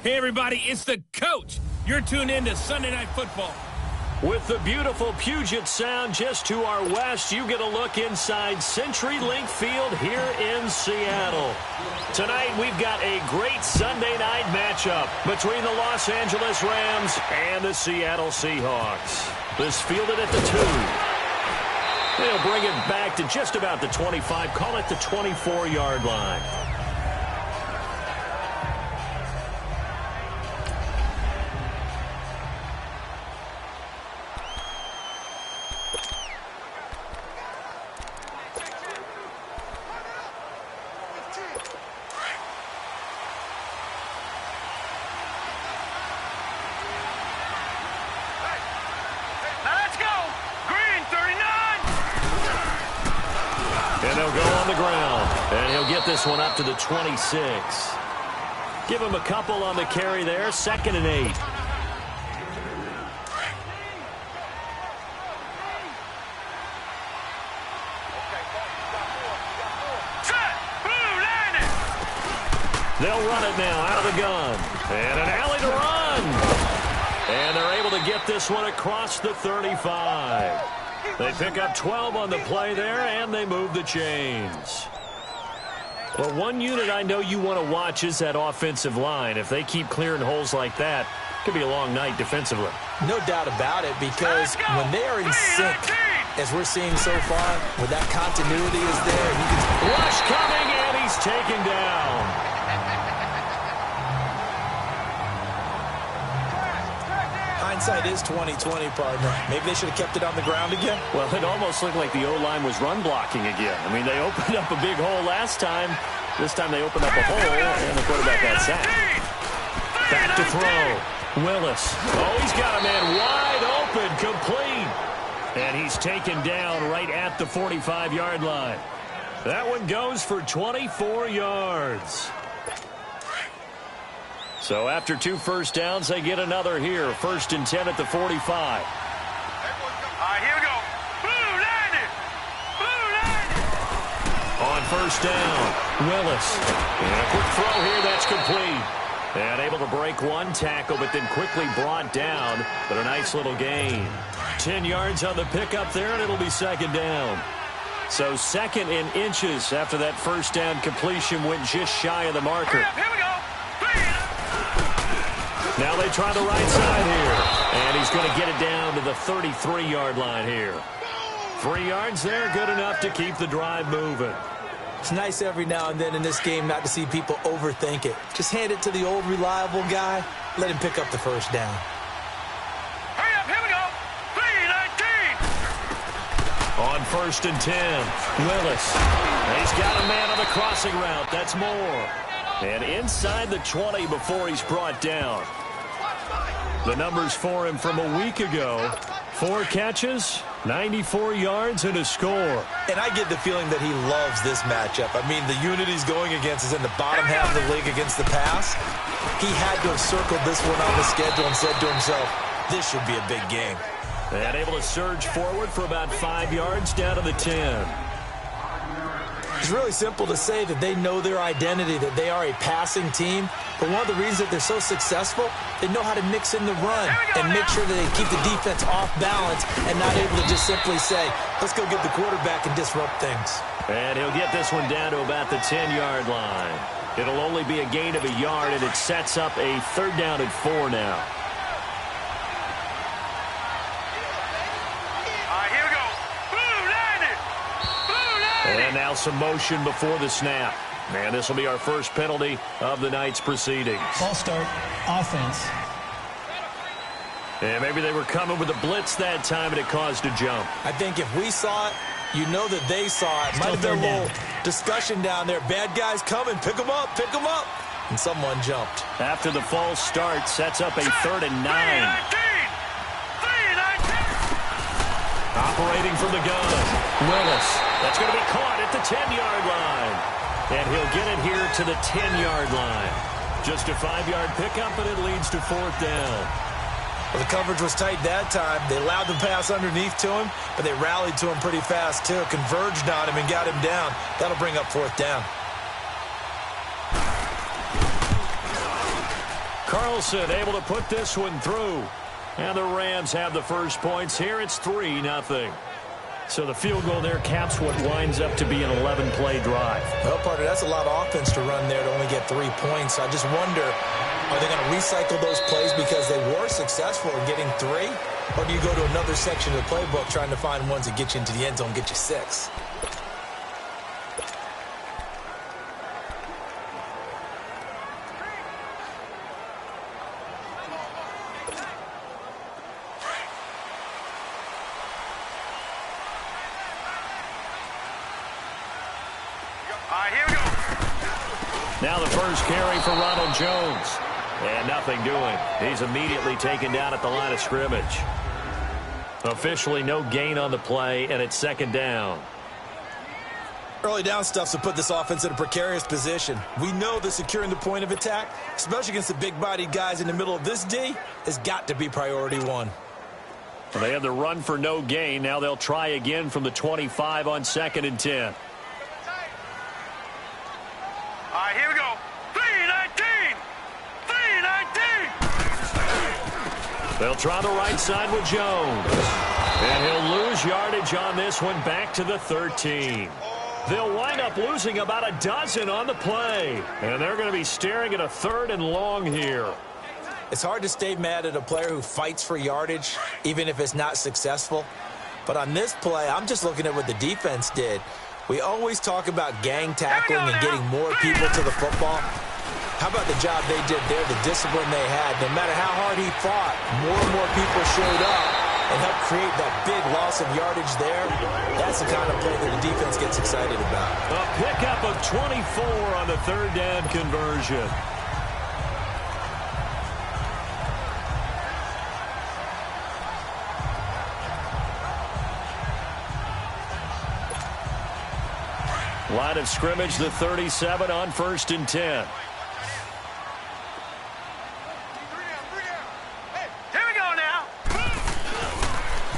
Hey, everybody, it's the coach. You're tuned in to Sunday Night Football. With the beautiful Puget Sound just to our west, you get a look inside CenturyLink Field here in Seattle. Tonight, we've got a great Sunday night matchup between the Los Angeles Rams and the Seattle Seahawks. This fielded at the 2. They'll bring it back to just about the 25, call it the 24-yard line. This one up to the 26. Give him a couple on the carry there. 2nd and 8. They'll run it now out of the gun. And an alley to run. And they're able to get this one across the 35. They pick up 12 on the play there, and they move the chains. Well, one unit I know you want to watch is that offensive line. If they keep clearing holes like that, it could be a long night defensively. No doubt about it, because when they are in sync, as we're seeing so far, when that continuity is there, you can... Rush coming, and he's taken down. Hindsight is 20/20, partner. Maybe they should have kept it on the ground again. Well, it almost looked like the O-line was run blocking again. I mean, they opened up a big hole last time. This time they opened up a hole, and the quarterback got sacked. Back to throw. Willis. Oh, he's got a man wide open, complete. And he's taken down right at the 45-yard line. That one goes for 24 yards. So after 2 first downs, they get another here. 1st and 10 at the 45. All right, here we go. Blue line it. Blue line it. On 1st down, Willis. And a quick throw here, that's complete. And able to break one tackle, but then quickly brought down. But a nice little gain. 10 yards on the pickup there, and it'll be 2nd down. So 2nd in inches after that 1st down completion went just shy of the marker. Here we go. Now they try the right side here. And he's going to get it down to the 33-yard line here. 3 yards there, good enough to keep the drive moving. It's nice every now and then in this game not to see people overthink it. Just hand it to the old reliable guy. Let him pick up the 1st down. Hurry up, here we go. 3-19. On 1st and 10, Willis. He's got a man on the crossing route. That's more. And inside the 20 before he's brought down. The numbers for him from a week ago. 4 catches, 94 yards, and a score. And I get the feeling that he loves this matchup. I mean, the unit he's going against is in the bottom half of the league against the pass. He had to have circled this one on the schedule and said to himself, this should be a big game. And able to surge forward for about 5 yards down to the 10. It's really simple to say that they know their identity, that they are a passing team. But one of the reasons that they're so successful, they know how to mix in the run and make sure that they keep the defense off balance and not able to just simply say, let's go get the quarterback and disrupt things. And he'll get this one down to about the 10-yard line. It'll only be a gain of a yard, and it sets up a 3rd down and 4 now. And now some motion before the snap. And this will be our first penalty of the night's proceedings. Ball start, offense. And maybe they were coming with a blitz that time, and it caused a jump. I think if we saw it, you know that they saw it. Might have been a little discussion down there. Bad guys coming. Pick them up. Pick them up. And someone jumped. After the false start, sets up a 3rd and 9. Operating from the gun, Willis. That's going to be caught at the 10-yard line. And he'll get it here to the 10-yard line. Just a 5-yard pickup, and it leads to 4th down. Well, the coverage was tight that time. They allowed the pass underneath to him, but they rallied to him pretty fast, too. Converged on him and got him down. That'll bring up 4th down. Carlson able to put this one through. And the Rams have the first points here. It's 3-0. So the field goal there caps what winds up to be an 11-play drive. Well, partner, that's a lot of offense to run there to only get 3 points. I just wonder, are they going to recycle those plays because they were successful in getting 3? Or do you go to another section of the playbook trying to find ones that get you into the end zone, get you 6? Here we go. Now the first carry for Ronald Jones. And nothing doing. He's immediately taken down at the line of scrimmage. Officially no gain on the play, and it's 2nd down. Early down stuff's to put this offense in a precarious position. We know that securing the point of attack, especially against the big-bodied guys in the middle of this D, has got to be priority 1. Well, they had the run for no gain. Now they'll try again from the 25 on 2nd and 10. Here we go. 3-19. 3-19. They'll try the right side with Jones. And he'll lose yardage on this one back to the 13. They'll wind up losing about a dozen on the play. And they're going to be staring at a 3rd and long here. It's hard to stay mad at a player who fights for yardage, even if it's not successful. But on this play, I'm just looking at what the defense did. We always talk about gang tackling and getting more people to the football. How about the job they did there, the discipline they had? No matter how hard he fought, more and more people showed up and helped create that big loss of yardage there. That's the kind of play that the defense gets excited about. A pickup of 24 on the 3rd down conversion. Line of scrimmage, the 37 on 1st and 10. Here we go now.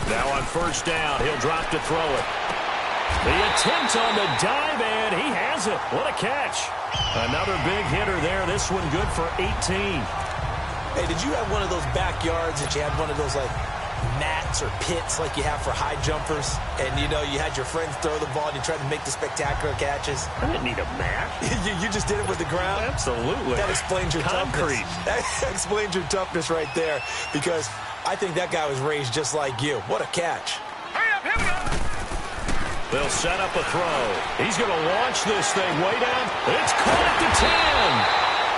Now on 1st down, he'll drop to throw it. The attempt on the dive, and he has it. What a catch. Another big hitter there. This one good for 18. Hey, did you have one of those backyards that you had one of those, like, mats or pits like you have for high jumpers, and you know you had your friends throw the ball and you tried to make the spectacular catches? I didn't need a mat. you just did it with the ground? Absolutely. That explains your concrete. Toughness. That explains your toughness right there, because I think that guy was raised just like you. What a catch. Hurry up, here we go. They'll set up a throw. He's going to launch this thing way down. It's caught at the 10.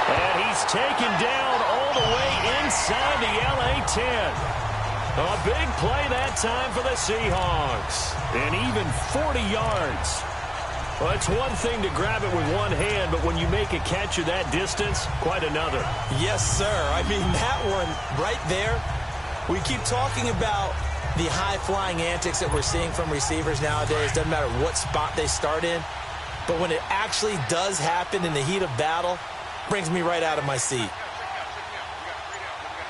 And he's taken down all the way inside the LA 10. A big play that time for the Seahawks. And even 40 yards. Well, it's one thing to grab it with one hand, but when you make a catch of that distance, quite another. Yes, sir. I mean, that one right there, we keep talking about the high-flying antics that we're seeing from receivers nowadays. Doesn't matter what spot they start in. But when it actually does happen in the heat of battle, brings me right out of my seat.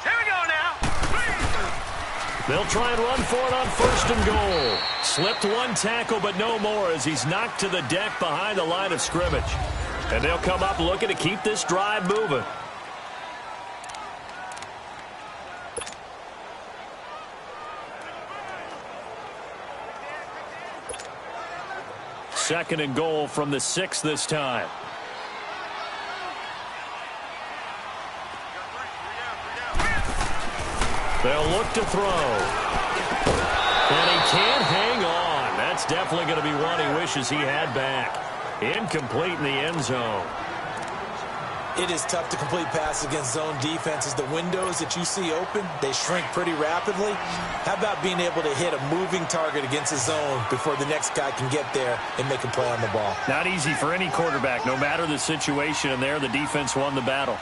Here we go now. They'll try and run for it on 1st and goal. Slipped one tackle, but no more as he's knocked to the deck behind the line of scrimmage. And they'll come up looking to keep this drive moving. Second and goal from the 6 this time. They'll look to throw. And he can't hang on. That's definitely going to be one he wishes he had back. Incomplete in the end zone. It is tough to complete passes against zone defenses. The windows that you see open, they shrink pretty rapidly. How about being able to hit a moving target against a zone before the next guy can get there and make a play on the ball? Not easy for any quarterback, no matter the situation. And there, the defense won the battle.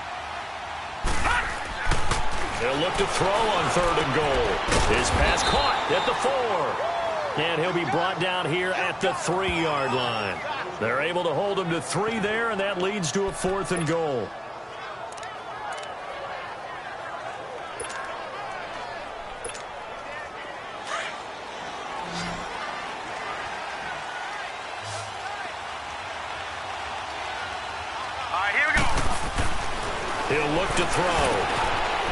They'll look to throw on 3rd and goal. His pass caught at the 4. And he'll be brought down here at the 3-yard line. They're able to hold him to 3 there, and that leads to a 4th and goal. Here we go. He'll look to throw.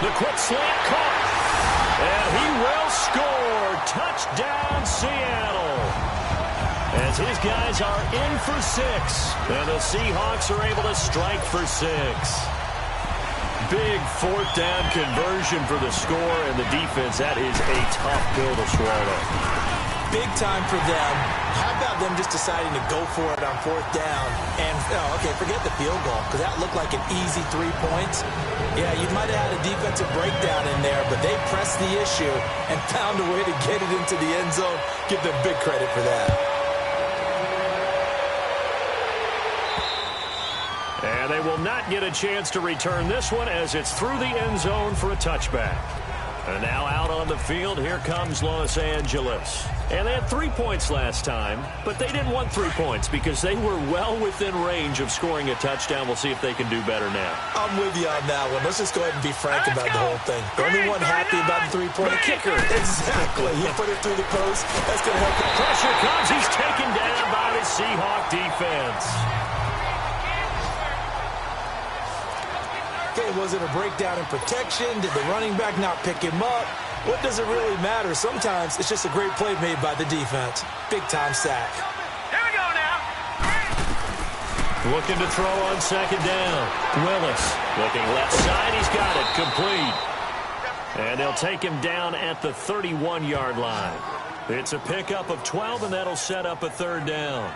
The quick slant caught. And he will score. Touchdown, Seattle. As his guys are in for 6. And the Seahawks are able to strike for 6. Big fourth down conversion for the score, and the defense, that is a tough pill to swallow. Big time for them. How about them just deciding to go for it on fourth down? And, okay, forget the field goal, because that looked like an easy 3 points. Yeah, you might have had a defensive breakdown in there, but they pressed the issue and found a way to get it into the end zone. Give them big credit for that. And they will not get a chance to return this one as it's through the end zone for a touchback. And now out on the field, here comes Los Angeles. And they had 3 points last time, but they didn't want 3 points because they were well within range of scoring a touchdown. We'll see if they can do better now. I'm with you on that one. Let's just go ahead and be frank about the whole thing. The only one happy about the three-point kicker. Exactly. You put it through the post. That's going to help. Pressure comes. He's taken down by the Seahawk defense. Okay, was it a breakdown in protection? Did the running back not pick him up? What does it really matter? Sometimes it's just a great play made by the defense. Big-time sack. Here we go now. Looking to throw on second down. Willis looking left side. He's got it. Complete. And they'll take him down at the 31-yard line. It's a pickup of 12, and that'll set up a third down.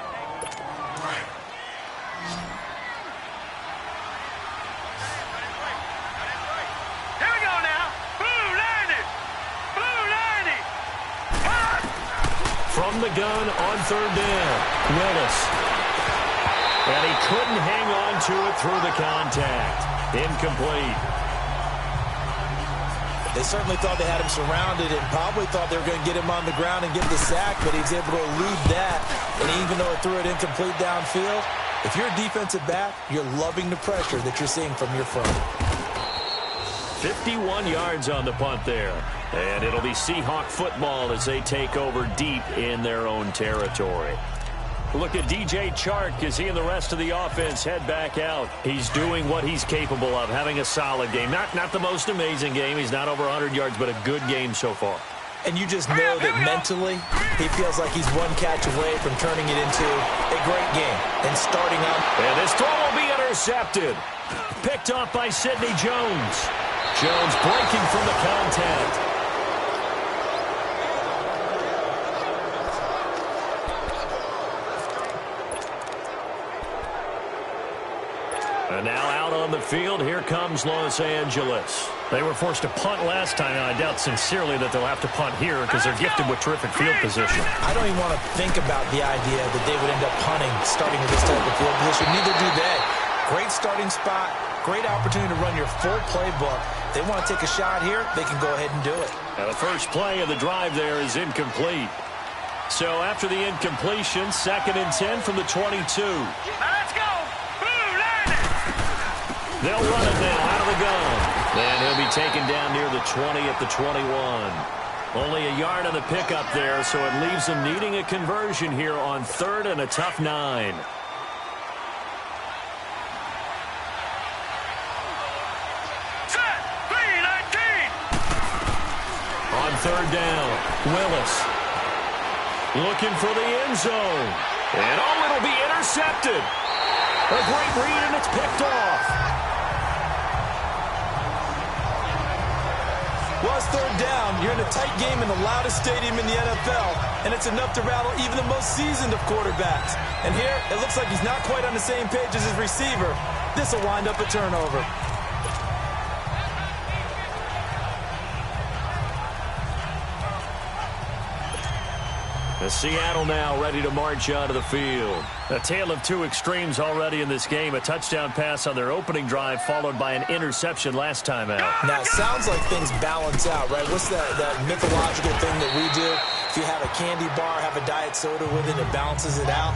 From the gun on third down, Willis. And he couldn't hang on to it through the contact. Incomplete. They certainly thought they had him surrounded and probably thought they were going to get him on the ground and get the sack, but he was able to elude that. And even though it threw it incomplete downfield, if you're a defensive back, you're loving the pressure that you're seeing from your front. 51 yards on the punt there. And it'll be Seahawk football as they take over deep in their own territory. Look at DJ Chark as he and the rest of the offense head back out. He's doing what he's capable of, having a solid game. Not the most amazing game. He's not over 100 yards, but a good game so far. And you just know that mentally he feels like he's one catch away from turning it into a great game and starting up. And this throw will be intercepted. Picked off by Sidney Jones. Jones breaking from the contact. And now out on the field, here comes Los Angeles. They were forced to punt last time, and I doubt sincerely that they'll have to punt here because they're gifted with terrific field position. I don't even want to think about the idea that they would end up punting starting with this type of field position. Neither do they. Great starting spot, great opportunity to run your full playbook. They want to take a shot here, they can go ahead and do it. Now the first play of the drive there is incomplete. So after the incompletion, 2nd and 10 from the 22. Let's go. They'll run it now out of the gun. And he'll be taken down near the 20 at the 21. Only a yard on the pickup there, so it leaves them needing a conversion here on 3rd and a tough 9. Set. 3-19. On 3rd down, Willis. Looking for the end zone. And it'll be intercepted. A great read, and it's picked off. Well, it's 3rd down. You're in a tight game in the loudest stadium in the NFL, and it's enough to rattle even the most seasoned of quarterbacks. And here, it looks like he's not quite on the same page as his receiver. This will wind up a turnover. Seattle now ready to march onto the field. A tale of two extremes already in this game. A touchdown pass on their opening drive followed by an interception last time out. Now, it sounds like things balance out, right? What's that mythological thing that we do? If you have a candy bar, have a diet soda with it, it balances it out.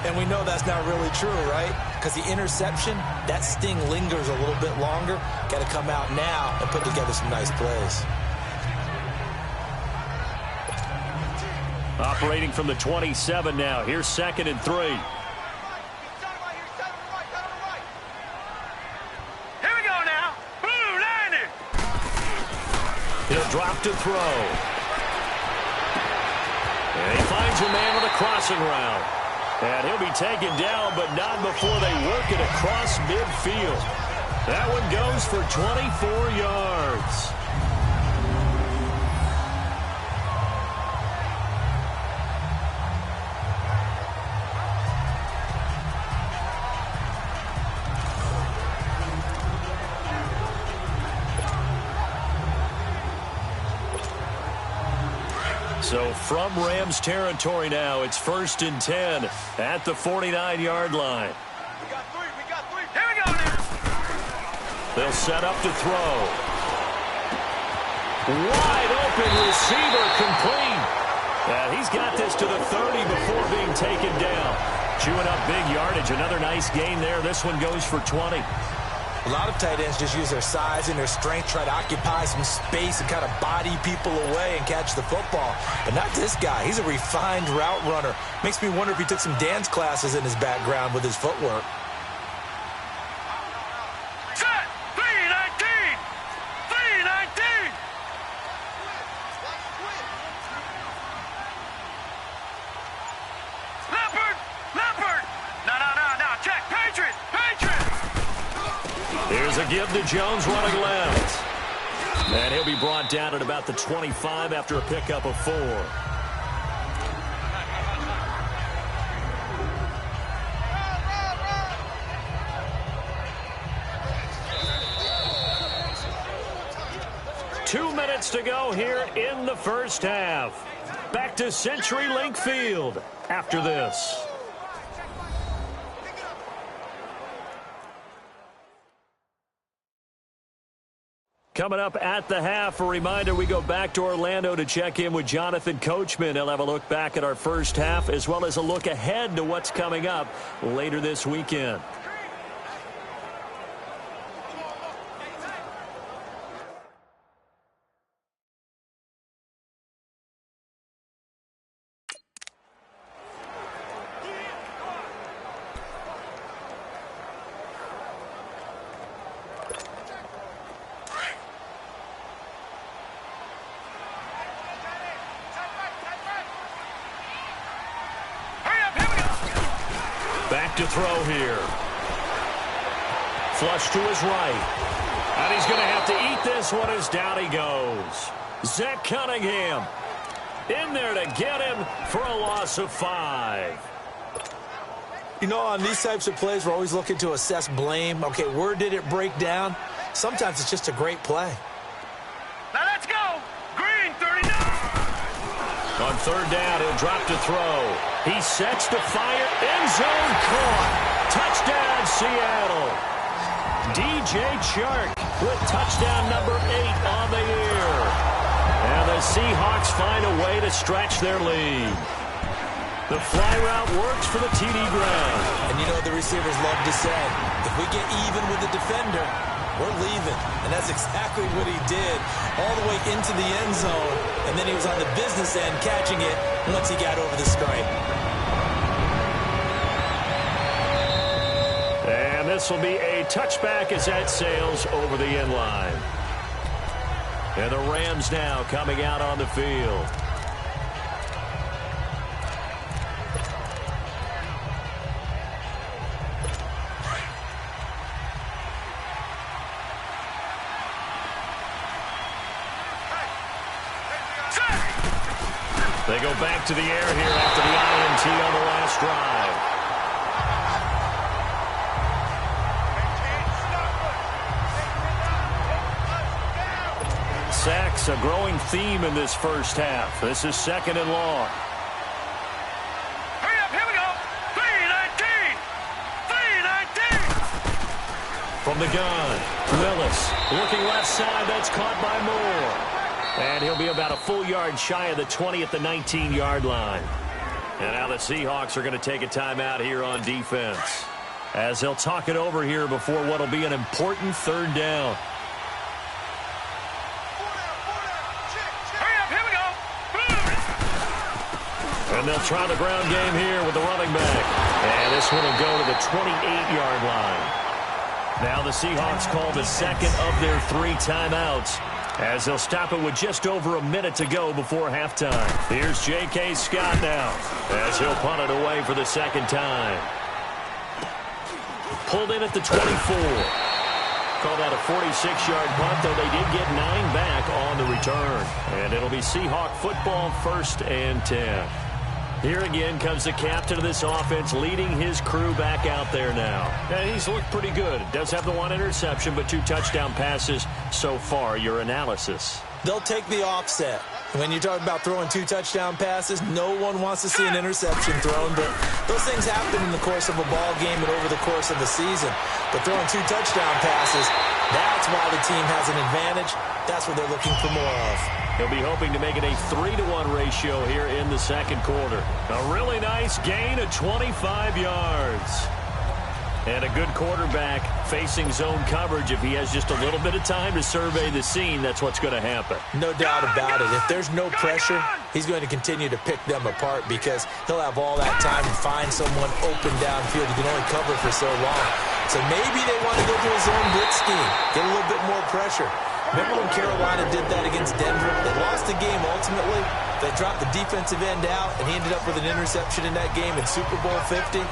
And we know that's not really true, right? Because the interception, that sting lingers a little bit longer. Got to come out now and put together some nice plays. Operating from the 27 now. Here's 2nd and 3. Here we go now. Blue 90. drop to throw. And he finds a man on the crossing route. And he'll be taken down, but not before they work it across midfield. That one goes for 24 yards. So from Rams territory now, it's 1st and 10 at the 49-yard line. We got three. Here we go now. They'll set up to throw. Wide open receiver complete. And he's got this to the 30 before being taken down. Chewing up big yardage. Another nice gain there. This one goes for 20. A lot of tight ends just use their size and their strength, try to occupy some space and kind of body people away and catch the football. But not this guy. He's a refined route runner. Makes me wonder if he took some dance classes in his background with his footwork. Set. 319. 319. Leopard. No. Check. Patriot. Here's a give to Jones running left. And he'll be brought down at about the 25 after a pickup of 4. Two minutes to go here in the first half. Back to CenturyLink Field after this. Coming up at the half, a reminder, we go back to Orlando to check in with Jonathan Coachman. He'll have a look back at our first half as well as a look ahead to what's coming up later this weekend. Back to throw here. Flush to his right. And he's going to have to eat this one as down he goes. Zach Cunningham in there to get him for a loss of 5. You know, on these types of plays, we're always looking to assess blame. Okay, where did it break down? Sometimes it's just a great play. Now let's go. Green, 39. On third down, he'll drop to throw. He sets to fire. End zone caught. Touchdown, Seattle. DJ Chark with touchdown number 8 on the year. And the Seahawks find a way to stretch their lead. The fly route works for the TD ground. And you know what the receivers love to say? If we get even with the defender, we're leaving. And that's exactly what he did. All the way into the end zone. And then he was on the business end catching it once he got over the stripe. And this will be a touchback as that sails over the end line. And the Rams now coming out on the field. They go back to the air here after the INT on the last drive. Sacks, a growing theme in this first half. This is 2nd and long. Hurry up, here we go. 319. 319. From the gun, Willis looking left side. That's caught by Moore. And he'll be about a full yard shy of the 20 at the 19-yard line. And now the Seahawks are going to take a timeout here on defense, as they'll talk it over here before what will be an important third down. Hurry up, here we go. And they'll try the ground game here with the running back. And this one will go to the 28-yard line. Now the Seahawks call the second of their 3 timeouts. as they'll stop it with just over a minute to go before halftime. Here's J.K. Scott now as he'll punt it away for the second time. Pulled in at the 24. Called out a 46-yard punt, though they did get 9 back on the return. And it'll be Seahawk football, 1st and 10. Here again comes the captain of this offense, leading his crew back out there now. And he's looked pretty good. Does have the 1 interception, but 2 touchdown passes so far. Your analysis? They'll take the offset. When you're talking about throwing 2 touchdown passes, no one wants to see an interception thrown, but those things happen in the course of a ball game and over the course of the season. But throwing 2 touchdown passes, that's why the team has an advantage. That's what they're looking for more of. He'll be hoping to make it a 3-to-1 ratio here in the second quarter. A really nice gain of 25 yards. And a good quarterback facing zone coverage. If he has just a little bit of time to survey the scene, that's what's going to happen. No doubt about it. If there's no pressure, he's going to continue to pick them apart because he'll have all that time to find someone open downfield. He can only cover for so long. So maybe they want to go to a zone blitz scheme, get a little bit more pressure. Remember when Carolina did that against Denver? They lost the game ultimately. They dropped the defensive end out, and he ended up with an interception in that game in Super Bowl 50.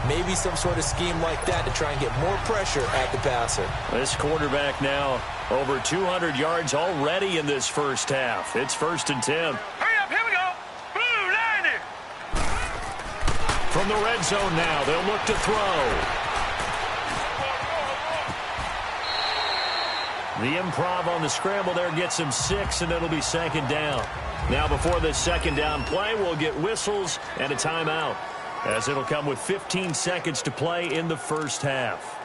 Maybe some sort of scheme like that to try and get more pressure at the passer. This quarterback now over 200 yards already in this first half. It's 1st and 10. Hurry up, here we go. Blue, 90. From the red zone now, they'll look to throw. The improv on the scramble there gets him 6, and it'll be 2nd down. Now before this 2nd down play, we'll get whistles and a timeout, as it'll come with 15 seconds to play in the first half.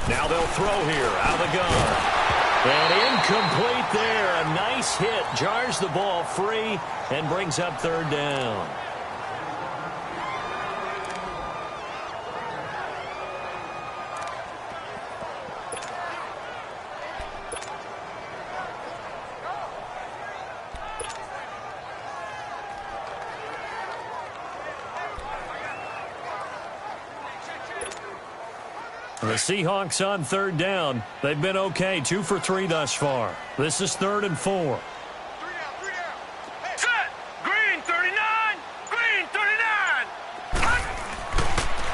Now they'll throw here out of the gun. And incomplete there. A nice hit. Jars the ball free and brings up 3rd down. The Seahawks on 3rd down. They've been okay, 2 for 3 thus far. This is 3rd and 4. 3 down, 3 down. Hey. Set. Green, 39. Green, 39.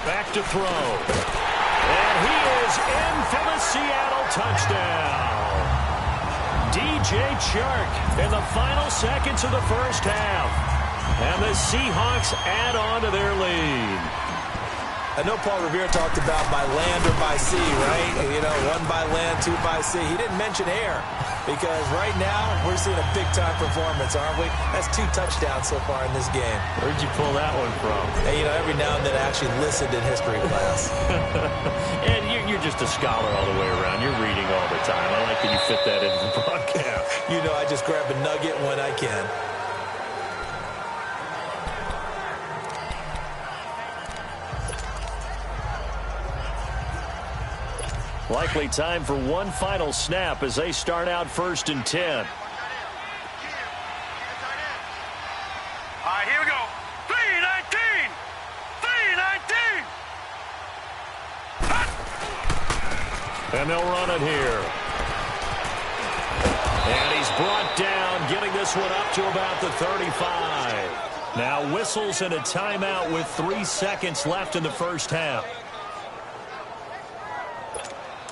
Back to throw. And he is in for the Seattle touchdown. DJ Chark in the final seconds of the first half. And the Seahawks add on to their lead. I know Paul Revere talked about by land or by sea, right? You know, 1 by land, 2 by sea. He didn't mention air because right now we're seeing a big-time performance, aren't we? That's 2 touchdowns so far in this game. Where'd you pull that one from? Hey, you know, every now and then I actually listened in history class. And you're just a scholar all the way around. You're reading all the time. I like that you fit that into the broadcast. You know, I just grab a nugget when I can. Likely time for one final snap as they start out 1st and 10. All right, here we go. 3-19. 3-19. And they'll run it here. And he's brought down, getting this one up to about the 35. Now whistles and a timeout with 3 seconds left in the first half.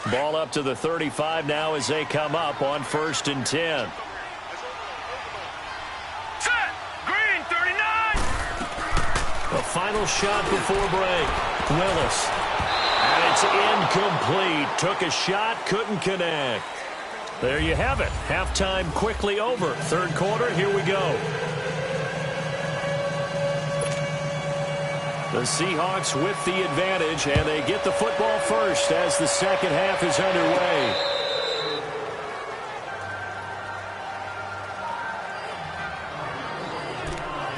Ball up to the 35 now as they come up on 1st and 10. Set. Green, 39. The final shot before break. Willis. And it's incomplete. Took a shot, couldn't connect. There you have it. Halftime quickly over. 3rd quarter, here we go. The Seahawks with the advantage, and they get the football first as the second half is underway.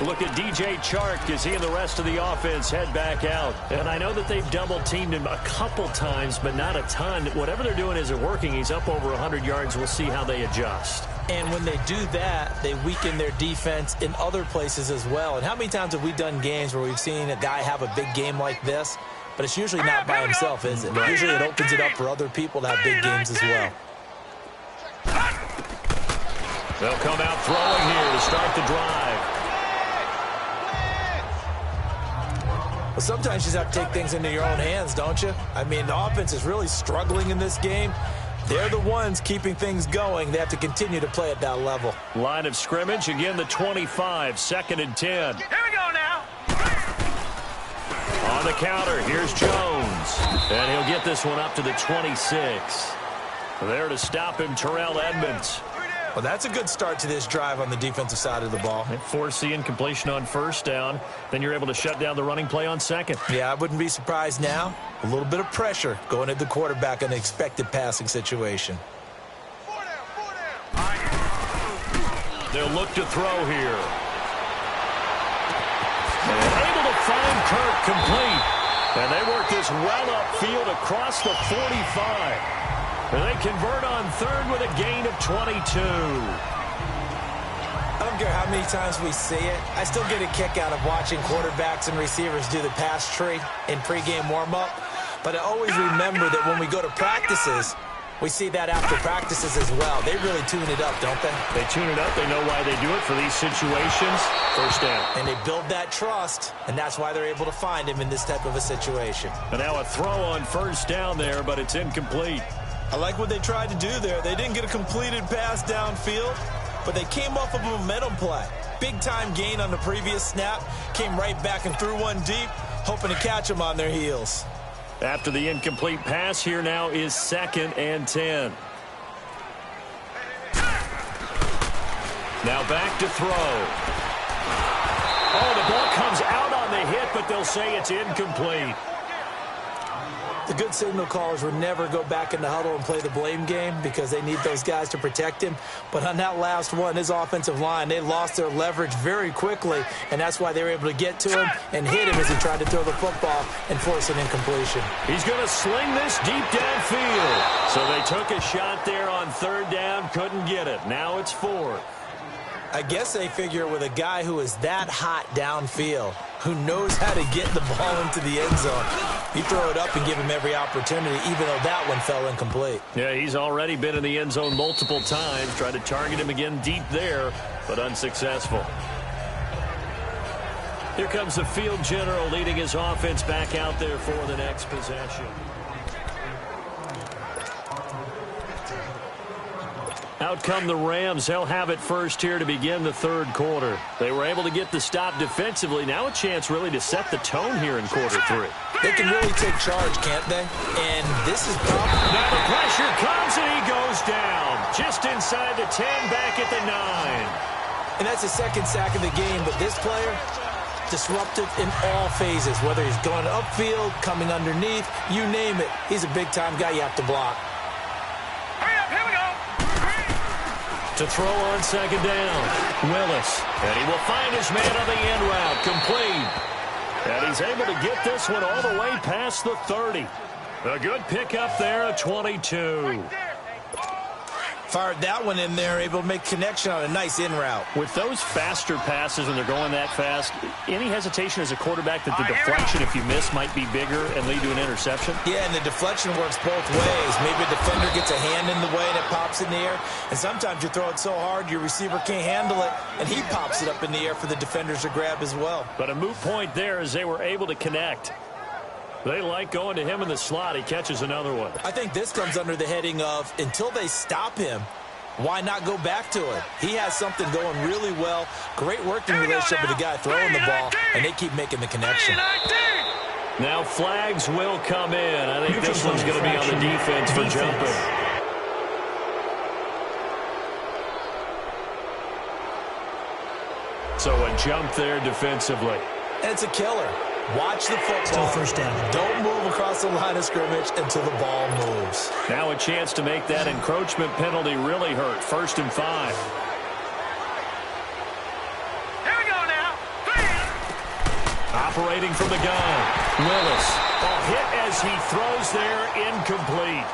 Look at DJ Chark as he and the rest of the offense head back out. And I know that they've double-teamed him a couple times, but not a ton. Whatever they're doing isn't working. He's up over 100 yards. We'll see how they adjust. And when they do that, they weaken their defense in other places as well. And how many times have we done games where we've seen a guy have a big game like this? But it's usually not by himself, is it? Usually it opens it up for other people to have big games as well. They'll come out throwing here to start the drive. Well, sometimes you just have to take things into your own hands, don't you? I mean, the offense is really struggling in this game. They're the ones keeping things going. They have to continue to play at that level. Line of scrimmage, again the 25, 2nd and 10. Here we go now. On the counter, here's Jones. And he'll get this one up to the 26. There to stop him, Terrell Edmonds. Well, that's a good start to this drive on the defensive side of the ball. And force the incompletion on 1st down. Then you're able to shut down the running play on 2nd. Yeah, I wouldn't be surprised now. A little bit of pressure going at the quarterback in an expected passing situation. They'll look to throw here. And able to find Kirk complete. And they work this well upfield across the 45. And they convert on 3rd with a gain of 22. I don't care how many times we see it. I still get a kick out of watching quarterbacks and receivers do the pass tree in pregame warm-up. But I always remember that when we go to practices, we see that after practices as well. They really tune it up, don't they? They tune it up. They know why they do it for these situations. 1st down. And they build that trust, and that's why they're able to find him in this type of a situation. And now a throw on 1st down there, but it's incomplete. I like what they tried to do there. They didn't get a completed pass downfield, but they came off of a momentum play. Big-time gain on the previous snap, came right back and threw one deep, hoping to catch them on their heels. After the incomplete pass, here now is 2nd and 10. Now back to throw. Oh, the ball comes out on the hit, but they'll say it's incomplete. The good signal callers would never go back in the huddle and play the blame game because they need those guys to protect him. But on that last one, his offensive line, they lost their leverage very quickly, and that's why they were able to get to him and hit him as he tried to throw the football and force an incompletion. He's going to sling this deep downfield. So they took a shot there on 3rd down, couldn't get it. Now it's 4th. I guess they figure with a guy who is that hot downfield, who knows how to get the ball into the end zone, you throw it up and give him every opportunity, even though that one fell incomplete. Yeah, he's already been in the end zone multiple times. Tried to target him again deep there, but unsuccessful. Here comes the field general leading his offense back out there for the next possession. Out come the Rams. They'll have it first here to begin the 3rd quarter. They were able to get the stop defensively. Now a chance really to set the tone here in quarter 3. They can really take charge, can't they? And this is probably... Now the pressure comes and he goes down. Just inside the 10, back at the 9. And that's the 2nd sack of the game, but this player, disruptive in all phases, whether he's going upfield, coming underneath, you name it. He's a big-time guy you have to block. Hurry up, here we go. To throw on 2nd down, Willis. And he will find his man on the end route, complete. And he's able to get this one all the way past the 30. A good pickup there, a 22. Fired that one in there, able to make connection on a nice in route. With those faster passes when they're going that fast, any hesitation as a quarterback that the deflection, if you miss, might be bigger and lead to an interception? Yeah, and the deflection works both ways. Maybe a defender gets a hand in the way and it pops in the air. And sometimes you throw it so hard your receiver can't handle it, and he pops it up in the air for the defenders to grab as well. But a moot point there as they were able to connect. They like going to him in the slot. He catches another one. I think this comes under the heading of, until they stop him, why not go back to it? He has something going really well. Great working relationship with the guy throwing the ball, and they keep making the connection. Now flags will come in. I think this one's going to be on the defense for jumping. So a jump there defensively. And it's a killer. Watch the football. Still 1st down. Don't move across the line of scrimmage until the ball moves. Now a chance to make that encroachment penalty really hurt. 1st and 5. Here we go now. Operating from the gun, Willis. Hit as he throws there, incomplete.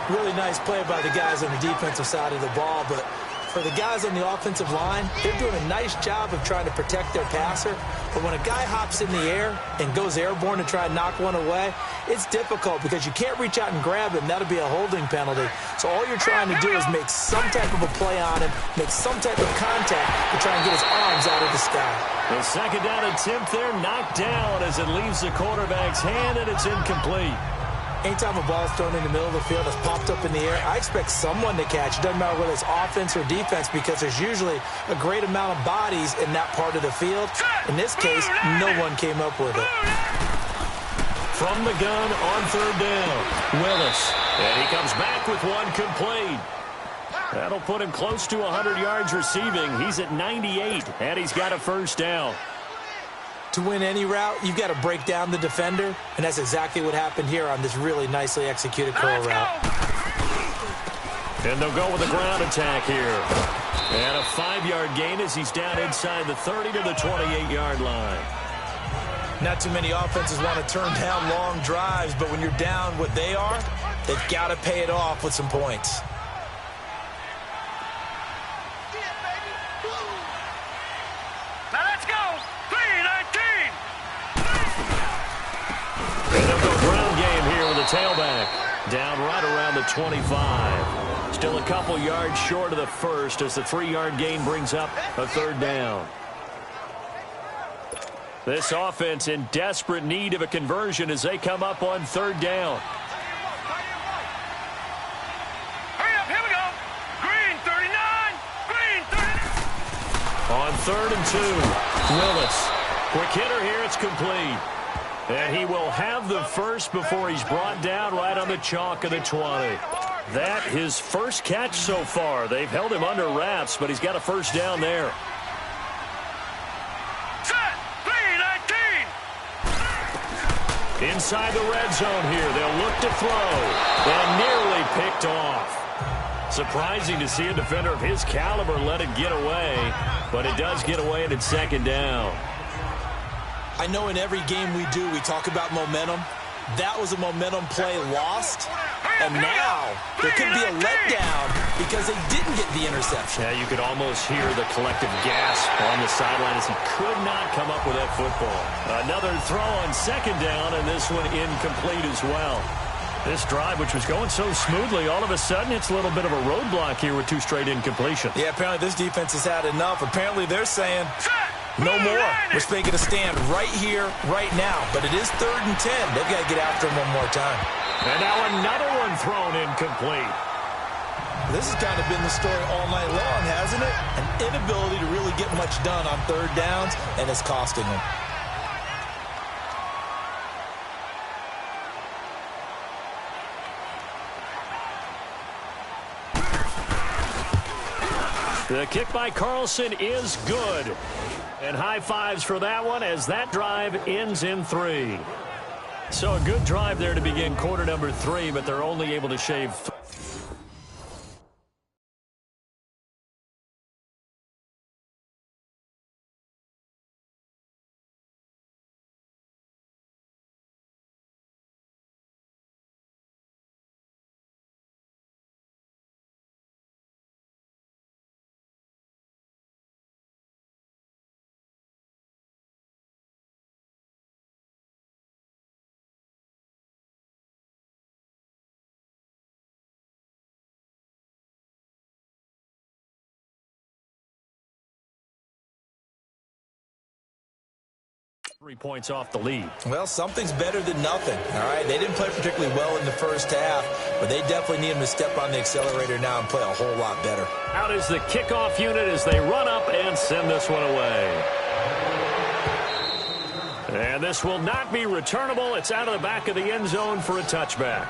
Really nice play by the guys on the defensive side of the ball, but for the guys on the offensive line, they're doing a nice job of trying to protect their passer. But when a guy hops in the air and goes airborne to try and knock one away, it's difficult because you can't reach out and grab him. That'll be a holding penalty. So all you're trying to do is make some type of a play on him, make some type of contact to try and get his arms out of the sky. The second down attempt there knocked down as it leaves the quarterback's hand, and it's incomplete. Anytime a ball is thrown in the middle of the field that's popped up in the air, I expect someone to catch. It doesn't matter whether it's offense or defense because there's usually a great amount of bodies in that part of the field. In this case, no one came up with it. From the gun on third down, Willis. And he comes back with one complete. That'll put him close to 100 yards receiving. He's at 98, and he's got a first down. To win any route, you've got to break down the defender, and that's exactly what happened here on this really nicely executed curl route. And they'll go with a ground attack here. And a 5-yard gain as he's down inside the 30 to the 28-yard line. Not too many offenses want to turn down long drives, but when you're down what they are, they've got to pay it off with some points. Now let's go. 3-19. And they'll go ground game here with a tailback. Down right around the 25. Still a couple yards short of the first as the 3-yard gain brings up a third down. This offense in desperate need of a conversion as they come up on third down. Hurry up, here we go. Green 39. Green 39. On 3rd and 2, Willis. Quick hitter here, it's complete. And he will have the first before he's brought down right on the chalk of the 20. That his first catch so far. They've held him under wraps, but he's got a first down there. Set. 3-19. Inside the red zone here, they'll look to throw. And nearly picked off. Surprising to see a defender of his caliber let it get away, but it does get away and it's second down. I know in every game we do, we talk about momentum. That was a momentum play lost. And now there could be a letdown because they didn't get the interception. Yeah, you could almost hear the collective gasp on the sideline as he could not come up with that football. Another throw on second down, and this one incomplete as well. This drive, which was going so smoothly, all of a sudden it's a little bit of a roadblock here with 2 straight incompletions. Yeah, apparently this defense has had enough. Apparently they're saying no more. We're making a stand right here, right now. But it is 3rd and 10. They've got to get after him one more time. And now another one thrown incomplete. This has kind of been the story all night long, hasn't it? An inability to really get much done on 3rd downs, and it's costing them. The kick by Carlson is good. And high fives for that one as that drive ends in 3. So a good drive there to begin quarter number 3, but they're only able to shave 3 points off the lead. Well, something's better than nothing, all right? They didn't play particularly well in the first half, but they definitely need them to step on the accelerator now and play a whole lot better. Out is the kickoff unit as they run up and send this one away. And this will not be returnable. It's out of the back of the end zone for a touchback.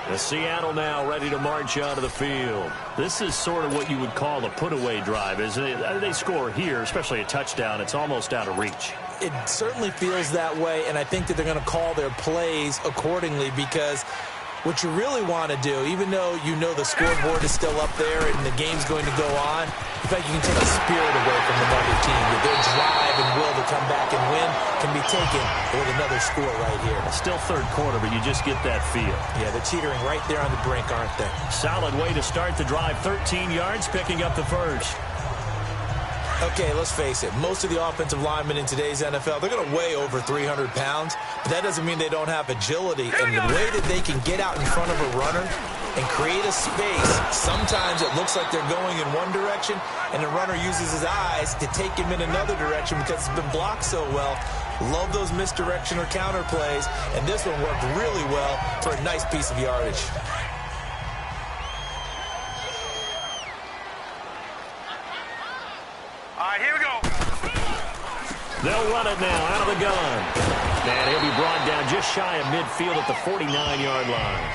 The Seattle now ready to march onto the field. This is sort of what you would call a put-away drive, isn't it? They score here, especially a touchdown. It's almost out of reach. It certainly feels that way, and I think that they're going to call their plays accordingly because what you really want to do, even though you know the scoreboard is still up there and the game's going to go on, in fact, you can take the spirit away from another team. With their drive and will to come back and win can be taken with another score right here. Still third quarter, but you just get that feel. Yeah, they're teetering right there on the brink, aren't they? Solid way to start the drive. 13 yards, picking up the first. Okay, let's face it. Most of the offensive linemen in today's NFL, they're going to weigh over 300 pounds, but that doesn't mean they don't have agility. And the way that they can get out in front of a runner and create a space, sometimes it looks like they're going in one direction, and the runner uses his eyes to take him in another direction because it's been blocked so well. Love those misdirection or counter plays, and this one worked really well for a nice piece of yardage. All right, here we go. They'll run it now out of the gun. And he'll be brought down just shy of midfield at the 49-yard line.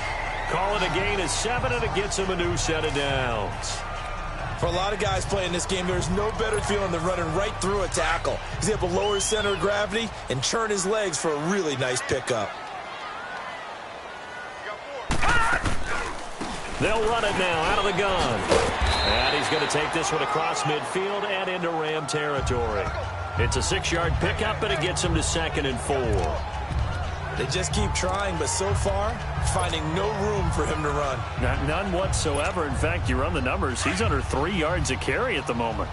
Call it a gain of 7, and it gets him a new set of downs. For a lot of guys playing this game, there's no better feeling than running right through a tackle. He's able to lower his center of gravity and turn his legs for a really nice pickup. They'll run it now out of the gun. And he's going to take this one across midfield and into Ram territory. It's a 6-yard pickup, and it gets him to 2nd and 4. They just keep trying, but so far, finding no room for him to run. None whatsoever. In fact, you run the numbers, he's under 3 yards a carry at the moment.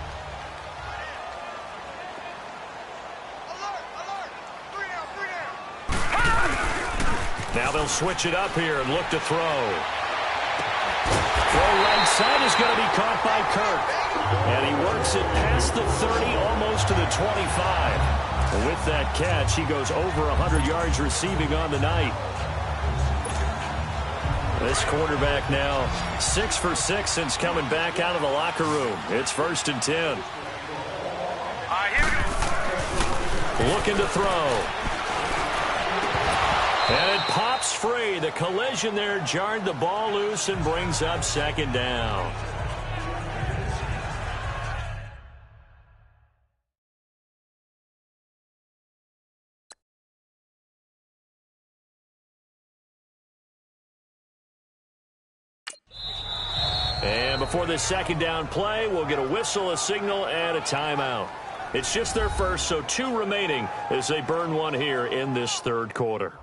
Now they'll switch it up here and look to throw. Throw right side is going to be caught by Kirk. And he works it past the 30, almost to the 25. And with that catch, he goes over 100 yards receiving on the night. This quarterback now 6 for 6 since coming back out of the locker room. It's 1st and 10. All right, here we go. Looking to throw. And it pops free. The collision there jarred the ball loose and brings up 2nd down. And before this 2nd down play, we'll get a whistle, a signal, and a timeout. It's just their first, so 2 remaining as they burn one here in this 3rd quarter.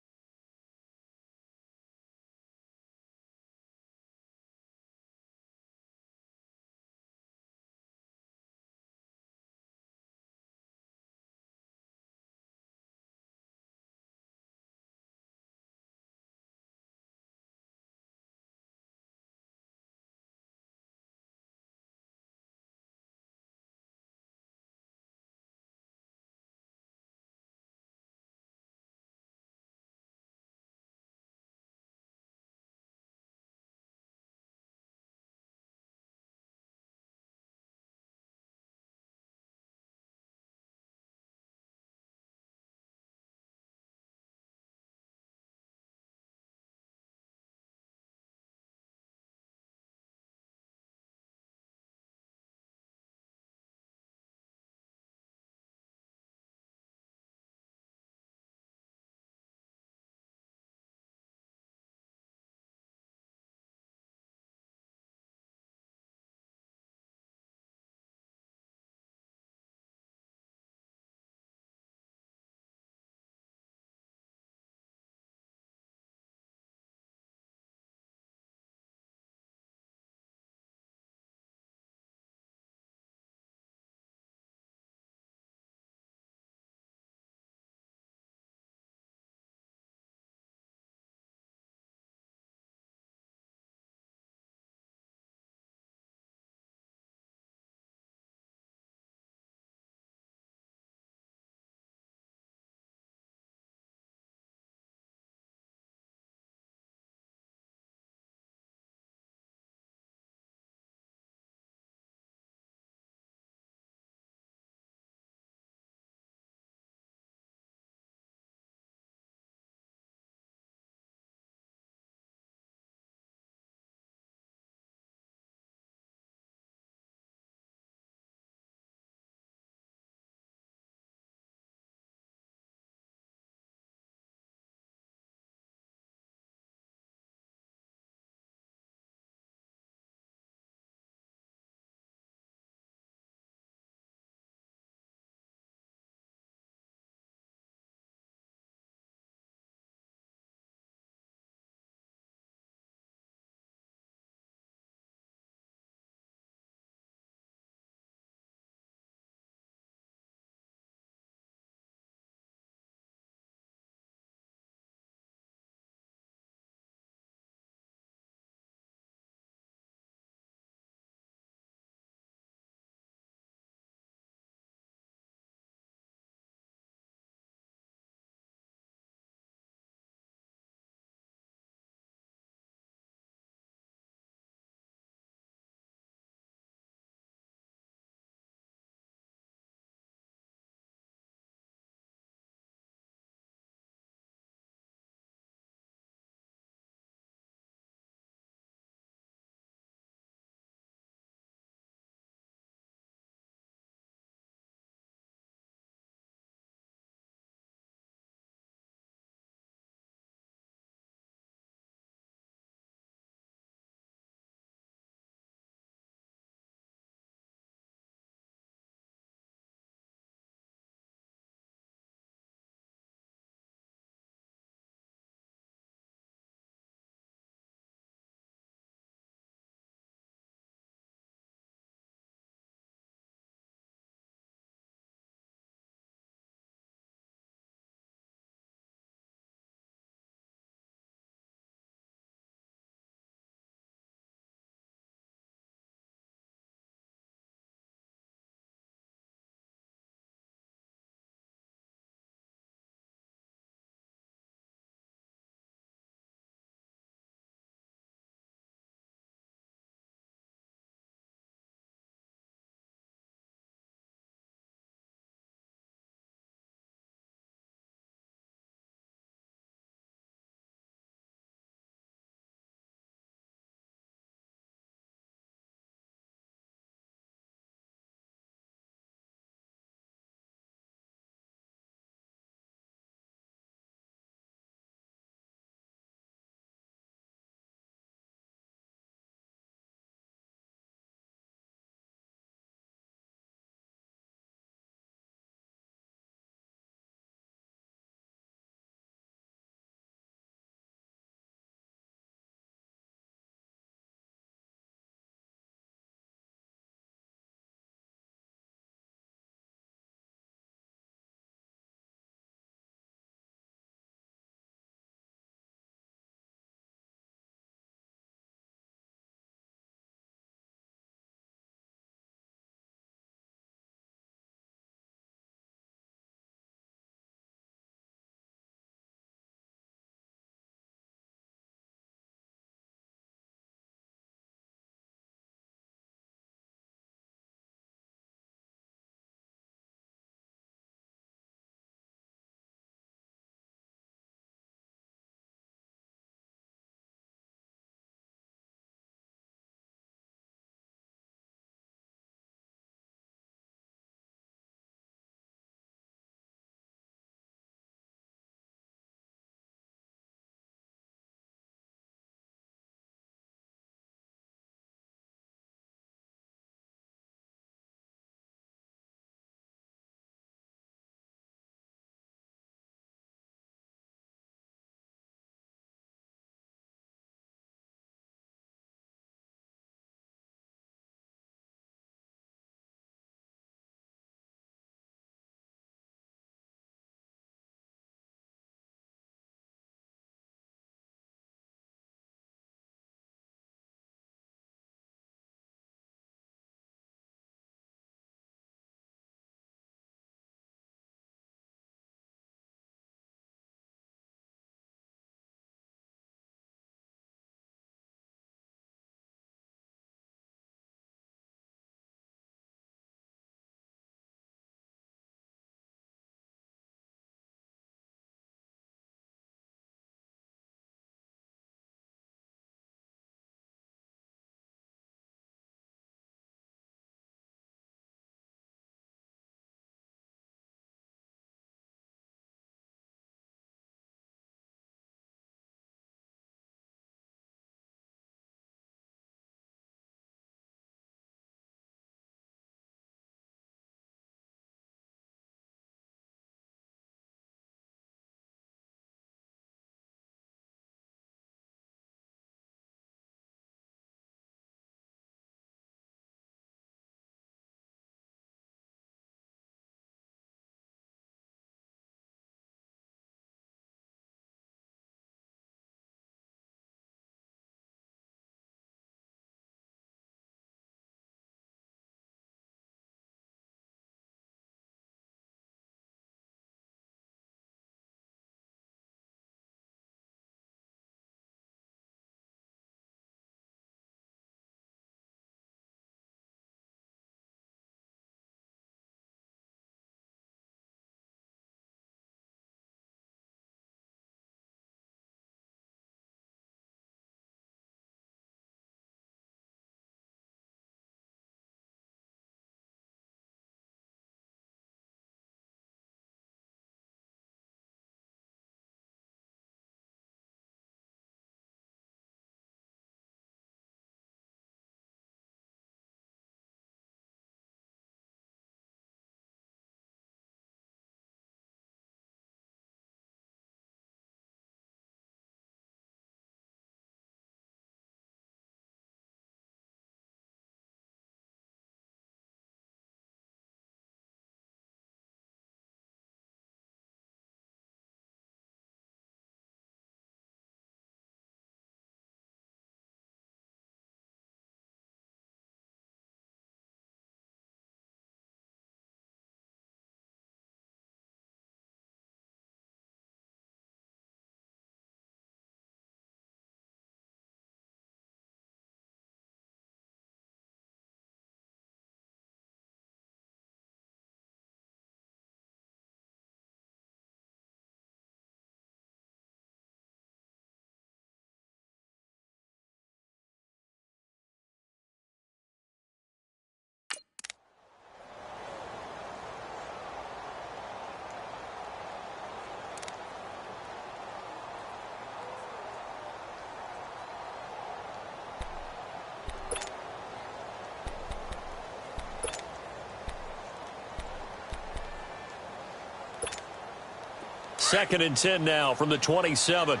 2nd and 10 now from the 27.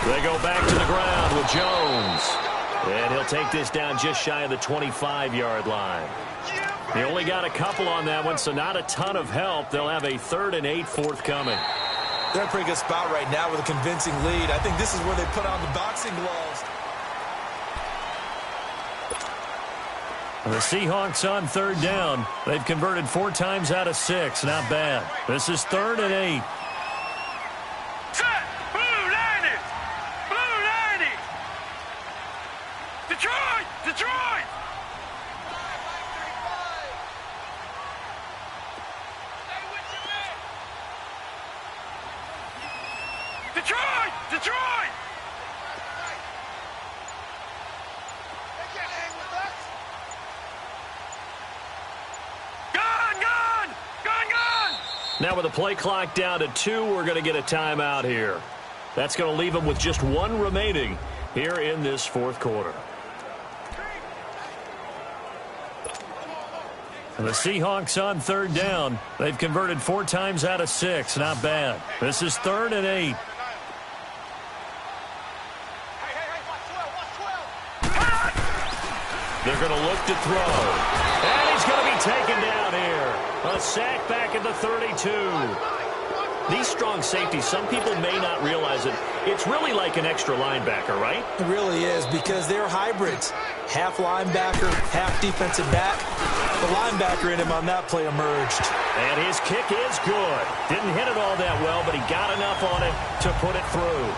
They go back to the ground with Jones. And he'll take this down just shy of the 25-yard line. He only got a couple on that one, so not a ton of help. They'll have a 3rd and 8 forthcoming. They're in a pretty good spot right now with a convincing lead. I think this is where they put on the boxing gloves. The Seahawks on 3rd down. They've converted 4 times out of 6. Not bad. This is 3rd and 8. Set! Blue 90! Blue 90! Detroit! Detroit! Detroit! Detroit! They can't hang with us. Gone! Gone! Gone! Gone! Now with the play clock down to 2, we're going to get a timeout here. That's going to leave them with just 1 remaining here in this 4th quarter. And the Seahawks on 3rd down. They've converted 4 times out of 6. Not bad. This is 3rd and 8. They're going to look to throw. And he's going to be taken down here. A sack back at the 32. These strong safeties, some people may not realize it. It's really like an extra linebacker, right? It really is, because they're hybrids. Half linebacker, half defensive back. The linebacker in him on that play emerged. And his kick is good. Didn't hit it all that well, but he got enough on it to put it through.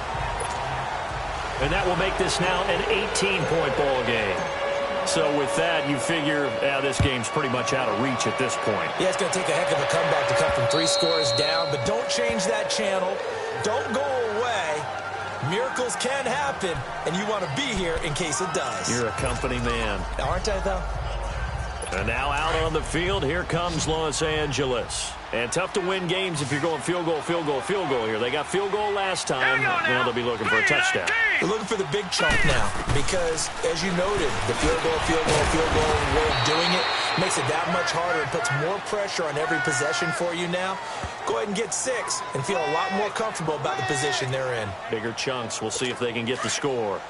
And that will make this now an 18-point ball game. So with that, you figure this game's pretty much out of reach at this point. Yeah, it's going to take a heck of a comeback to come from 3 scores down, but don't change that channel. Don't go away. Miracles can happen, and you want to be here in case it does. You're a company man. Aren't I, though? And now out on the field, here comes Los Angeles. And tough to win games if you're going field goal, field goal, field goal here. They got field goal last time. Now they'll be looking for a touchdown. They're looking for the big chunk now because, as you noted, the field goal way of doing it makes it that much harder. It puts more pressure on every possession for you now. Go ahead and get 6 and feel a lot more comfortable about the position they're in. Bigger chunks. We'll see if they can get the score.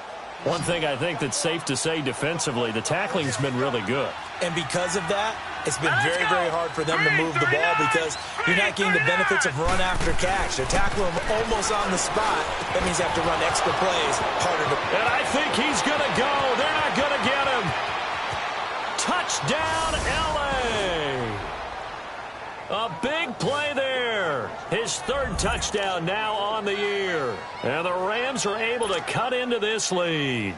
One thing I think that's safe to say defensively, the tackling's been really good. And because of that, it's been very, very hard for them to move the ball because you're not getting the benefits of run after catch. They're tackling them almost on the spot. That means they have to run extra plays, harder to... And I think he's going to go. They're not going to get him. Touchdown, L.A. A big play there. His 3rd touchdown now on the year. And the Rams are able to cut into this lead.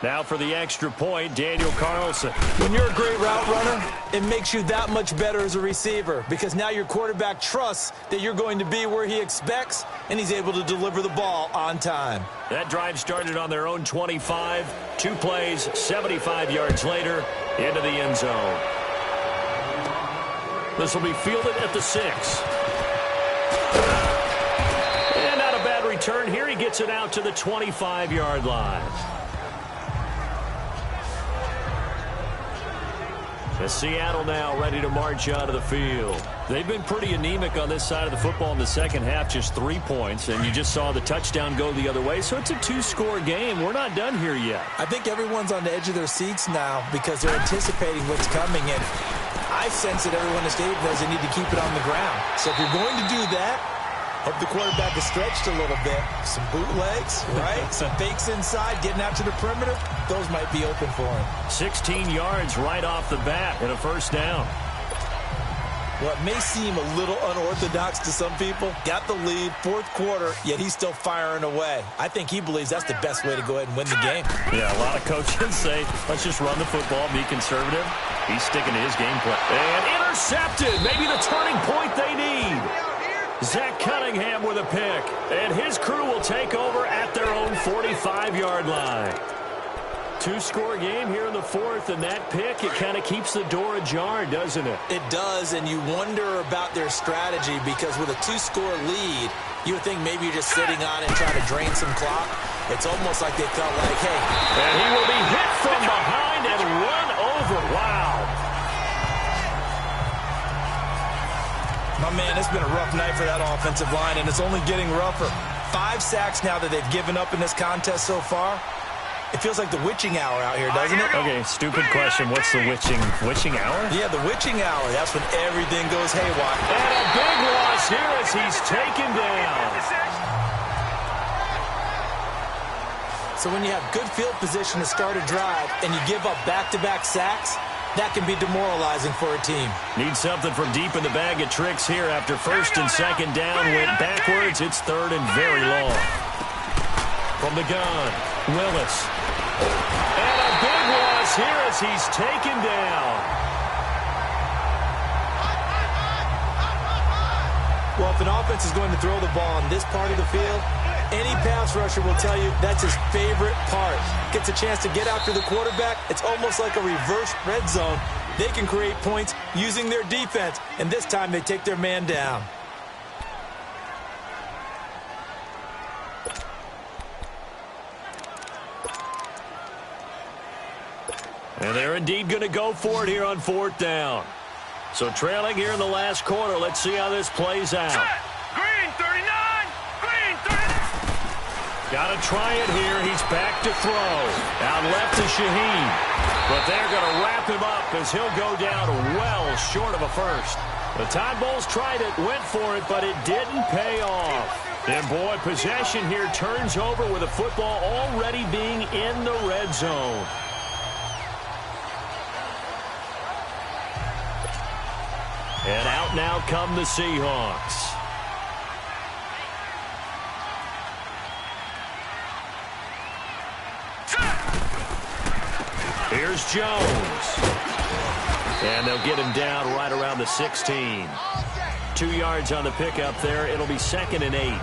Now for the extra point, Daniel Carlson. When you're a great route runner, it makes you that much better as a receiver because now your quarterback trusts that you're going to be where he expects, and he's able to deliver the ball on time. That drive started on their own 25. 2 plays, 75 yards later, into the end zone. This will be fielded at the 6. And not a bad return here. He gets it out to the 25-yard line. As Seattle now ready to march out of the field. They've been pretty anemic on this side of the football in the second half, just 3 points, and you just saw the touchdown go the other way, so it's a 2-score game. We're not done here yet. I think everyone's on the edge of their seats now because they're anticipating what's coming, and I sense that everyone in the stadium knows they need to keep it on the ground. So if you're going to do that, hope the quarterback is stretched a little bit. Some bootlegs, right? Some fakes inside, getting out to the perimeter. Those might be open for him. 16 yards right off the bat and a 1st down. Well, it may seem a little unorthodox to some people. Got the lead, 4th quarter, yet he's still firing away. I think he believes that's the best way to go ahead and win the game. Yeah, a lot of coaches say, let's just run the football, be conservative. He's sticking to his game plan. And intercepted. Maybe the turning point they need. Zach Cunningham with a pick. And his crew will take over at their own 45-yard line. 2-score game here in the 4th, and that pick, it kind of keeps the door ajar, doesn't it? It does, and you wonder about their strategy because with a 2-score lead, you would think maybe you're just sitting on it and trying to drain some clock. It's almost like they felt like, hey. And he will be hit from behind and run over. Wow. man, it's been a rough night for that offensive line, and it's only getting rougher. 5 sacks now that they've given up in this contest so far. It feels like the witching hour out here, doesn't it? Okay, stupid question. What's the witching hour? Yeah, the witching hour. That's when everything goes haywire. And a big loss here as he's taken down. So when you have good field position to start a drive and you give up back-to-back sacks, that can be demoralizing for a team. Need something from deep in the bag of tricks here after first and second down went backwards. It's third and very long. From the gun, Willis. And a big loss here as he's taken down. Well, if an offense is going to throw the ball on this part of the field, any pass rusher will tell you that's his favorite part. Gets a chance to get after the quarterback. It's almost like a reverse red zone. They can create points using their defense, and this time they take their man down. And they're indeed going to go for it here on fourth down. So trailing here in the last quarter. Let's see how this plays out. Green 39! Green 39! Got to try it here. He's back to throw. Out left to Shaheen. But they're going to wrap him up as he'll go down well short of a first. The Tide Bulls tried it, went for it, but it didn't pay off. And boy, possession here turns over with the football already being in the red zone. And out now come the Seahawks. Here's Jones. And they'll get him down right around the 16. 2 yards on the pickup there. It'll be 2nd and 8.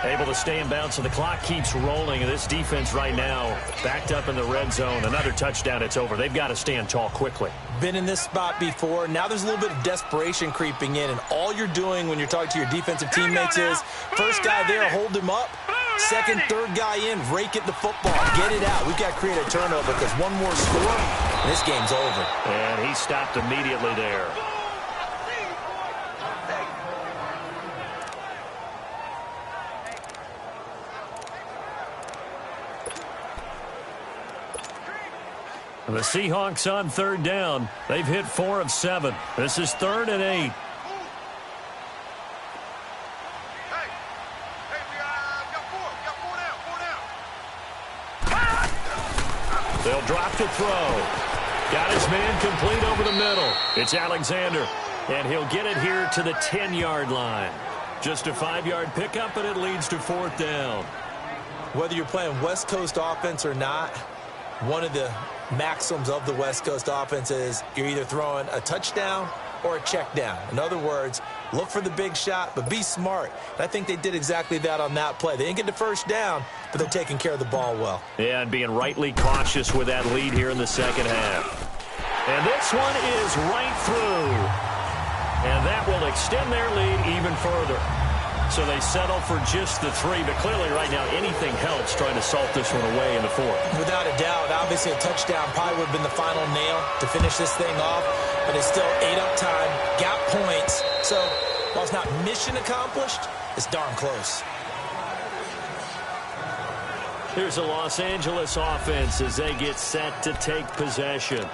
Able to stay in bounds, so the clock keeps rolling. And this defense right now backed up in the red zone. Another touchdown, it's over. They've got to stand tall quickly. Been in this spot before. Now there's a little bit of desperation creeping in, and all you're doing when you're talking to your defensive teammates is first guy there, hold him up. Second, third guy in, rake at the football. Get it out. We've got to create a turnover because one more score, and this game's over. And he stopped immediately there. The Seahawks on third down. They've hit 4 of 7. This is 3rd and 8. They'll drop to throw. Got his man complete over the middle. It's Alexander. And he'll get it here to the 10-yard line. Just a 5-yard pickup, and it leads to 4th down. Whether you're playing West Coast offense or not, one of the maxims of the West Coast offense is you're either throwing a touchdown or a check down. In other words, look for the big shot, but be smart. And I think they did exactly that on that play. They didn't get the first down, but they're taking care of the ball well. Yeah, and being rightly cautious with that lead here in the second half. And this one is right through. And that will extend their lead even further. So they settle for just the 3, but clearly right now anything helps trying to salt this one away in the 4th. Without a doubt, obviously a touchdown probably would have been the final nail to finish this thing off, but it's still 8 up time, got points. So while it's not mission accomplished, it's darn close. Here's the Los Angeles offense as they get set to take possession.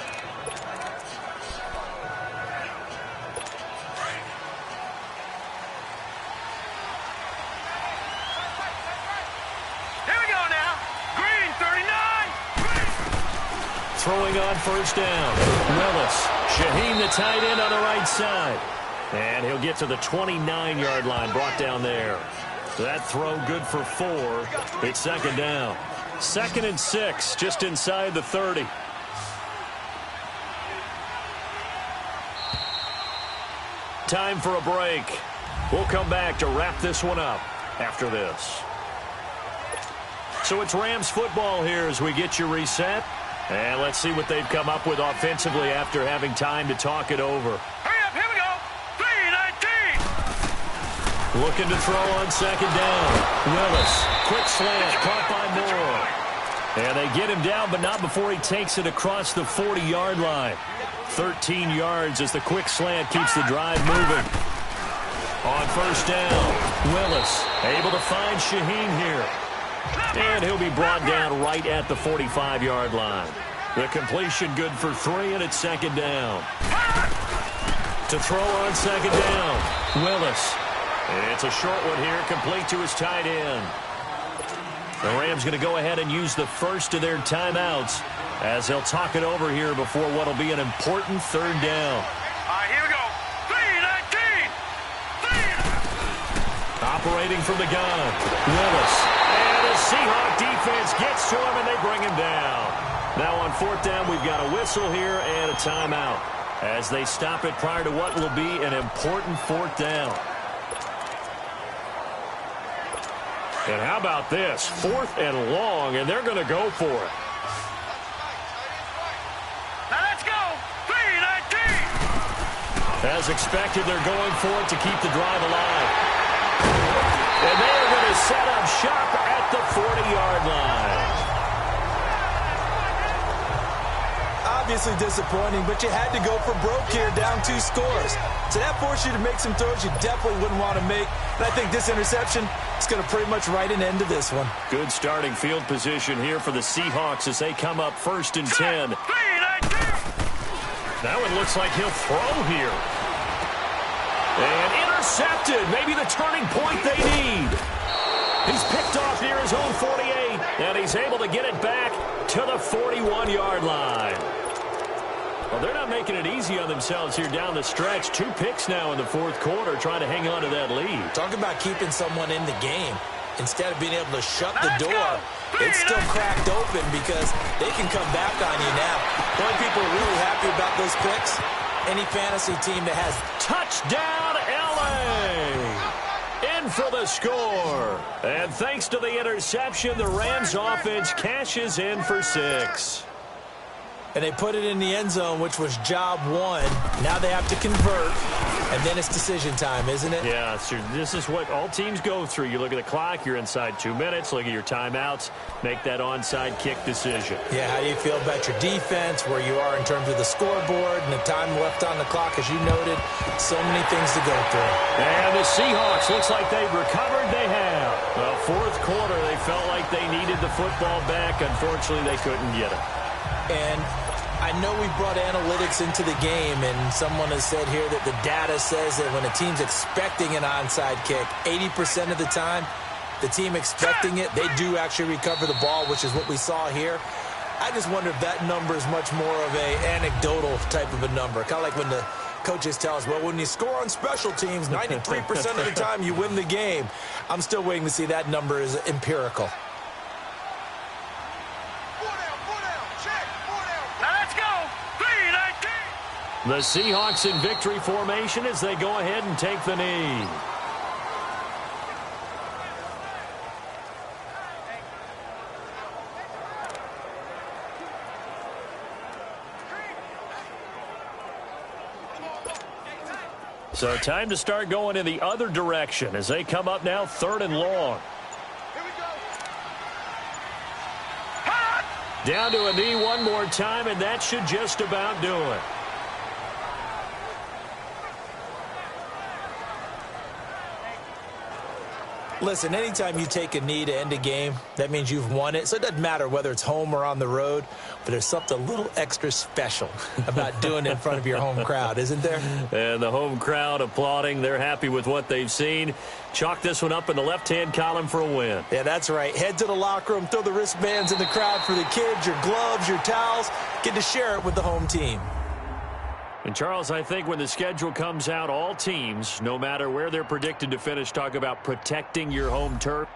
Throwing on first down. Willis. Shaheen, the tight end on the right side. And he'll get to the 29-yard line, brought down there. That throw good for 4. It's 2nd down. 2nd and 6, just inside the 30. Time for a break. We'll come back to wrap this one up after this. So it's Rams football here as we get you reset. And let's see what they've come up with offensively after having time to talk it over. Hurry up, here we go. 3-19. Looking to throw on 2nd down. Willis, quick slant, caught by Moore. And they get him down, but not before he takes it across the 40-yard line. 13 yards as the quick slant keeps the drive moving. On first down, Willis able to find Shaheen here. And he'll be brought down right at the 45-yard line. The completion good for 3, and it's second down. To throw on second down, Willis. It's a short one here, complete to his tight end. The Rams going to go ahead and use the first of their timeouts as they'll talk it over here before what will be an important third down. Here we go. 3-19. Operating from the gun, Willis. And the Seahawk defense gets to him, and they bring him down. Now on fourth down, we've got a whistle here and a timeout as they stop it prior to what will be an important fourth down. And how about this? 4th and long, and they're going to go for it. Now let's go. 3-19. As expected, they're going for it to keep the drive alive. And they are going to set up shop at the 40-yard line. Obviously disappointing, but you had to go for broke here, down 2 scores. So that forced you to make some throws you definitely wouldn't want to make. And I think this interception is going to pretty much write an end to this one. Good starting field position here for the Seahawks as they come up 1st and 10. Now it looks like he'll throw here. And intercepted. Maybe the turning point they need. He's picked off near his own 48, and he's able to get it back to the 41-yard line. Well, they're not making it easy on themselves here down the stretch. 2 picks now in the 4th quarter, trying to hang on to that lead. Talk about keeping someone in the game. Instead of being able to shut the door, it's still cracked open because they can come back on you now. The only people really happy about those picks, any fantasy team that has touchdown L.A. In for the score. And thanks to the interception, the Rams offense cashes in for 6. And they put it in the end zone, which was job 1. Now they have to convert, and then it's decision time, isn't it? Yeah, so this is what all teams go through. You look at the clock, you're inside 2 minutes, look at your timeouts, make that onside kick decision. Yeah, how do you feel about your defense, where you are in terms of the scoreboard, and the time left on the clock, as you noted, so many things to go through. And the Seahawks, looks like they've recovered. They have. Well, 4th quarter, they felt like they needed the football back. Unfortunately, they couldn't get it. And I know we brought analytics into the game, and someone has said here that the data says that when a team's expecting an onside kick, 80% of the time, the team expecting it, they do actually recover the ball, which is what we saw here. I just wonder if that number is much more of a anecdotal type of a number. Kind of like when the coaches tell us, well, when you score on special teams, 93% of the time you win the game. I'm still waiting to see that number is empirical. The Seahawks in victory formation as they go ahead and take the knee. So time to start going in the other direction as they come up now 3rd and long. Down to a knee one more time, and that should just about do it. Listen, anytime you take a knee to end a game, that means you've won it. So it doesn't matter whether it's home or on the road, but there's something a little extra special about doing it in front of your home crowd, isn't there? And the home crowd applauding. They're happy with what they've seen. Chalk this one up in the left-hand column for a win. Yeah, that's right. Head to the locker room, throw the wristbands in the crowd for the kids, your gloves, your towels. Get to share it with the home team. And, Charles, I think when the schedule comes out, all teams, no matter where they're predicted to finish, talk about protecting your home turf.